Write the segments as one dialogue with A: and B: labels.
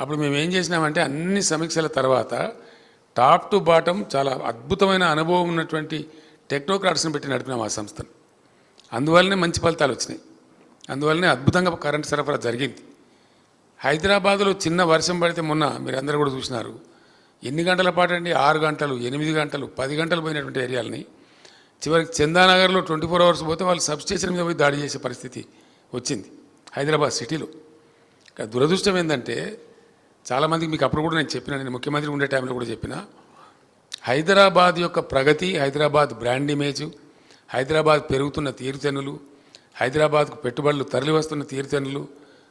A: అప్పుడు మేము ఏం చేసినామంటే అన్ని సమీక్షల తర్వాత టాప్ టు బాటం చాలా అద్భుతమైన అనుభవం ఉన్నటువంటి టెక్నోక్రాట్స్ని పెట్టి నడిపినాం ఆ సంస్థను. అందువల్లనే మంచి ఫలితాలు వచ్చినాయి. అందువల్లనే అద్భుతంగా కరెంటు సరఫరా జరిగింది. హైదరాబాద్లో చిన్న వర్షం పడితే మొన్న మీరందరూ కూడా చూసినారు. ఎన్ని గంటల పాటు అండి? 6 గంటలు, 8 గంటలు, 10 గంటలు పోయినటువంటి ఏరియాలని చివరికి చందానగర్లో 24 అవర్స్ పోతే వాళ్ళు సబ్స్టేషన్ మీద పోయి దాడి చేసే పరిస్థితి వచ్చింది హైదరాబాద్ సిటీలో. దురదృష్టం ఏంటంటే చాలామందికి మీకు అప్పుడు కూడా నేను చెప్పిన, నేను ముఖ్యమంత్రి ఉండే టైంలో కూడా చెప్పిన, హైదరాబాద్ యొక్క ప్రగతి, హైదరాబాద్ బ్రాండ్ ఇమేజు, హైదరాబాద్ పెరుగుతున్న తీరుతెన్నులు, హైదరాబాద్కు పెట్టుబడులు తరలి వస్తున్న తీరుతెన్నులు,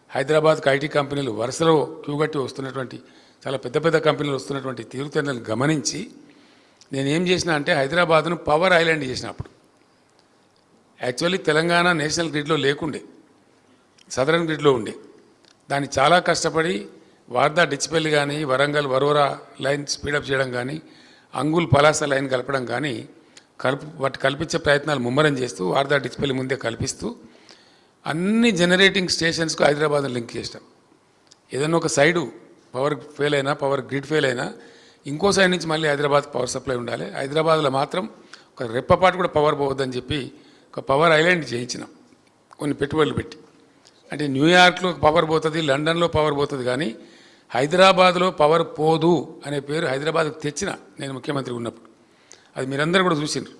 A: హైదరాబాద్కు ఐటీ కంపెనీలు వరుసలో క్యూగట్టి వస్తున్నటువంటి చాలా పెద్ద పెద్ద కంపెనీలు వస్తున్నటువంటి తీరుతెన్నులను గమనించి నేనేం చేసిన అంటే హైదరాబాద్ను పవర్ ఐలాండ్ చేసిన. అప్పుడు యాక్చువల్లీ తెలంగాణ నేషనల్ గ్రిడ్లో లేకుండే, సదరన్ గ్రిడ్లో ఉండే. దాన్ని చాలా కష్టపడి వార్దా డిచ్పల్లి కానీ, వరంగల్ వరోరా లైన్ స్పీడప్ చేయడం కానీ, అంగుల్ పలాస లైన్ కలపడం కానీ వాటి కల్పించే ప్రయత్నాలు ముమ్మరం చేస్తూ వార్దా డిచ్పల్లి ముందే కల్పిస్తూ అన్ని జనరేటింగ్ స్టేషన్స్కు హైదరాబాద్ను లింక్ చేసినాం. ఏదన్నా ఒక సైడు పవర్ ఫెయిల్ అయినా, పవర్ గ్రిడ్ ఫెయిల్ అయినా ఇంకో సైడ్ నుంచి మళ్ళీ హైదరాబాద్ పవర్ సప్లై ఉండాలి. హైదరాబాద్లో మాత్రం ఒక రెప్పపాటు కూడా పవర్ పోవద్దని చెప్పి ఒక పవర్ ఐలాండ్ చేయించినాం కొన్ని పెట్టుబడులు పెట్టి. అంటే న్యూయార్క్లో పవర్ పోతుంది, లండన్లో పవర్ పోతుంది, కానీ హైదరాబాద్లో పవర్ పోదు అనే పేరు హైదరాబాద్కు తెచ్చిన నేను ముఖ్యమంత్రి ఉన్నప్పుడు. అది మీరందరూ కూడా చూసినారు.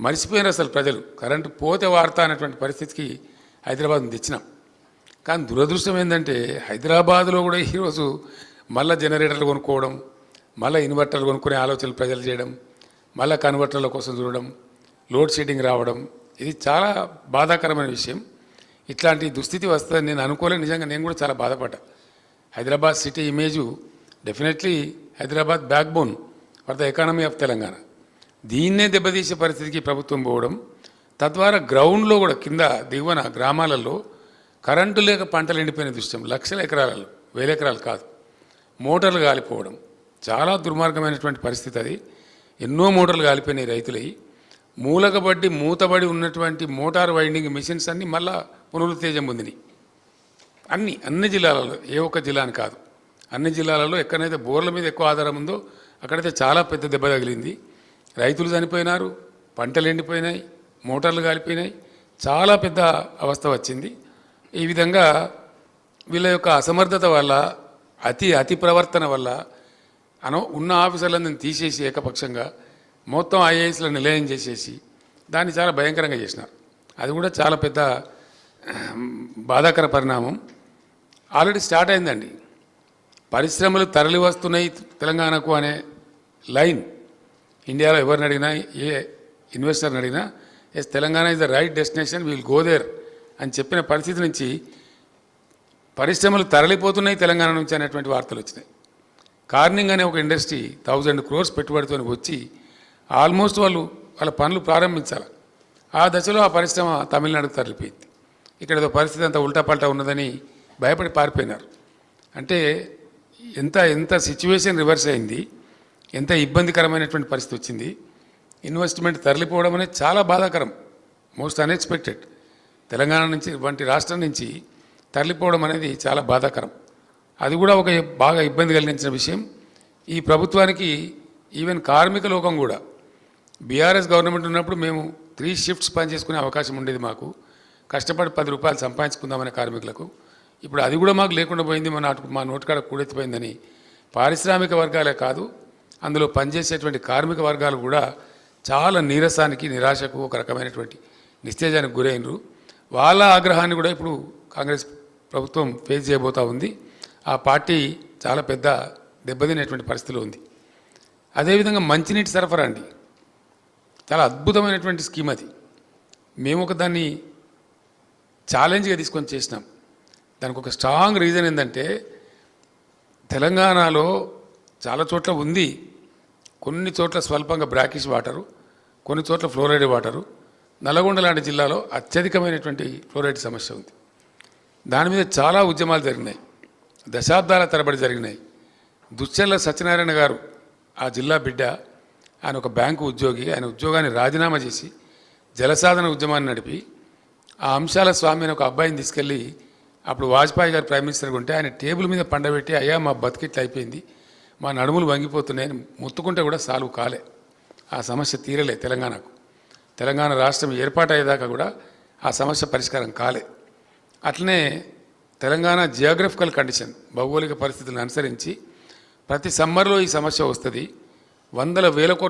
A: మర్చిపోయినారు అసలు ప్రజలు. కరెంటు పోతే వార్త అనేటువంటి పరిస్థితికి హైదరాబాద్ని తెచ్చినాం. కానీ దురదృష్టం ఏంటంటే హైదరాబాద్లో కూడా ఈరోజు మళ్ళీ జనరేటర్లు కొనుక్కోవడం, మళ్ళీ ఇన్వర్టర్లు కొనుక్కునే ఆలోచనలు ప్రజలు చేయడం, మళ్ళీ కన్వర్టర్ల కోసం చూడడం, లోడ్ షెడ్డింగ్ రావడం, ఇది చాలా బాధాకరమైన విషయం. ఇట్లాంటి దుస్థితి వస్తుందని నేను అనుకోలేదు. నిజంగా నేను కూడా చాలా బాధపడ్డా. Hyderabad city image definitely Hyderabad backbone for the economy of Telangana. దీన్నే దెబ్బతీసే పరిస్థితికి ప్రభుత్వం పోవడం, తద్వారా గ్రౌండ్లో కూడా కింద దిగువన గ్రామాలలో కరెంటు లేక పంటలు ఎండిపోయిన దృశ్యం. లక్షల ఎకరాలలో, వేల ఎకరాలు కాదు, మోటార్లు కాలిపోవడం చాలా దుర్మార్గమైనటువంటి పరిస్థితి. అది ఎన్నో మోటార్లు కాలిపోయినాయి రైతులై. మూలకబడి మూతబడి ఉన్నటువంటి మోటార్ వైండింగ్ మిషన్స్ అన్నీ మళ్ళా పునరుత్తేజం పొందినాయి. అన్ని జిల్లాలలో, ఏ ఒక్క జిల్లా అని కాదు, అన్ని జిల్లాలలో ఎక్కడైతే బోర్ల మీద ఎక్కువ ఆధారం ఉందో అక్కడైతే చాలా పెద్ద దెబ్బ తగిలింది. రైతులు చనిపోయినారు, పంటలు ఎండిపోయినాయి, మోటార్లు కాలిపోయినాయి, చాలా పెద్ద అవస్థ వచ్చింది. ఈ విధంగా వీళ్ళ యొక్క అసమర్థత వల్ల, అతి ప్రవర్తన వల్ల ఉన్న ఆఫీసర్లందరినీ తీసేసి ఏకపక్షంగా మొత్తం ఐఏఎస్లను నిలయం చేసేసి దాన్ని చాలా భయంకరంగా చేసినారు. అది కూడా చాలా పెద్ద బాధాకర పరిణామం. ఆల్రెడీ స్టార్ట్ అయిందండి. పరిశ్రమలు తరలి వస్తున్నాయి తెలంగాణకు అనే లైన్ ఇండియాలో ఎవరిని అడిగినా, ఏ ఇన్వెస్టర్ని అడిగినా, yes Telangana is the right destination, will go there అని చెప్పిన పరిస్థితి నుంచి పరిశ్రమలు తరలిపోతున్నాయి తెలంగాణ నుంచి అనేటువంటి వార్తలు వచ్చినాయి. కార్నింగ్ అనే ఒక ఇండస్ట్రీ 1000 crores పెట్టుబడితో వచ్చి ఆల్మోస్ట్ వాళ్ళ పనులు ప్రారంభించాలి. ఆ దశలో ఆ పరిశ్రమ తమిళనాడుకు తరలిపోయింది. ఇక్కడ ఏదో పరిస్థితి అంతా ఉల్టాపల్టా ఉన్నదని భయపడి పారిపోయినారు. అంటే ఎంత సిచ్యువేషన్ రివర్స్ అయింది, ఎంత ఇబ్బందికరమైనటువంటి పరిస్థితి వచ్చింది. ఇన్వెస్ట్మెంట్ తరలిపోవడం అనేది చాలా బాధాకరం, మోస్ట్ అన్ఎక్స్పెక్టెడ్. తెలంగాణ నుంచి వంటి రాష్ట్రం నుంచి తరలిపోవడం అనేది చాలా బాధాకరం. అది కూడా ఒక బాగా ఇబ్బంది కలిగించిన విషయం. ఈ ప్రభుత్వానికి ఈవెన్ కార్మిక లోకం కూడా, బీఆర్ఎస్ గవర్నమెంట్ ఉన్నప్పుడు మేము 3 shifts పనిచేసుకునే అవకాశం ఉండేది. మాకు కష్టపడి 10 రూపాయలు సంపాదించుకుందామనే కార్మికులకు ఇప్పుడు అది కూడా మాకు లేకుండా పోయింది. మా నోటికాడ కూడెత్తిపోయిందని పారిశ్రామిక వర్గాలే కాదు, అందులో పనిచేసేటువంటి కార్మిక వర్గాలు కూడా చాలా నీరసానికి, నిరాశకు, ఒక రకమైనటువంటి నిస్తేజానికి గురైనరు. వాళ్ళ ఆగ్రహాన్ని కూడా ఇప్పుడు కాంగ్రెస్ ప్రభుత్వం ఫేస్ చేయబోతూ ఉంది. ఆ పార్టీ చాలా పెద్ద దెబ్బతినేటువంటి పరిస్థితిలో ఉంది. అదేవిధంగా మంచినీటి సరఫరా అండి, చాలా అద్భుతమైనటువంటి స్కీమ్ అది. మేము దాన్ని ఛాలెంజ్గా తీసుకొని చేసినాం. దానికి ఒక స్ట్రాంగ్ రీజన్ ఏంటంటే తెలంగాణలో చాలా చోట్ల ఉంది, కొన్ని చోట్ల స్వల్పంగా బ్రాకిష్ వాటరు, కొన్ని చోట్ల ఫ్లోరైడ్ వాటరు. నల్గొండ లాంటి జిల్లాలో అత్యధికమైనటువంటి ఫ్లోరైడ్ సమస్య ఉంది. దాని మీద చాలా ఉద్యమాలు జరిగినాయి, దశాబ్దాల తరబడి జరిగినాయి. దుశ్చర్ల సత్యనారాయణ గారు ఆ జిల్లా బిడ్డ, ఆయన ఒక బ్యాంకు ఉద్యోగి. ఆయన ఉద్యోగాన్ని రాజీనామా చేసి జలసాధన ఉద్యమాన్ని నడిపి ఆ అంశాల స్వామి అని ఒక అబ్బాయిని తీసుకెళ్ళి అప్పుడు వాజ్పేయి గారు ప్రైమ్ మినిస్టర్గా ఉంటే ఆయన టేబుల్ మీద పండబెట్టి అయ్యా మా బతికిట్లు అయిపోయింది, మా నడుములు వంగిపోతున్నాయని మొత్తుకుంటే కూడా సాల్వ్ కాలే. ఆ సమస్య తీరలే తెలంగాణకు. తెలంగాణ రాష్ట్రం ఏర్పాటయ్యేదాకా కూడా ఆ సమస్య పరిష్కారం కాలే. అట్లనే తెలంగాణ జియోగ్రఫికల్ కండిషన్, భౌగోళిక పరిస్థితులను అనుసరించి ప్రతి సమ్మర్లో ఈ సమస్య వస్తుంది. వందల వేల కోట్ల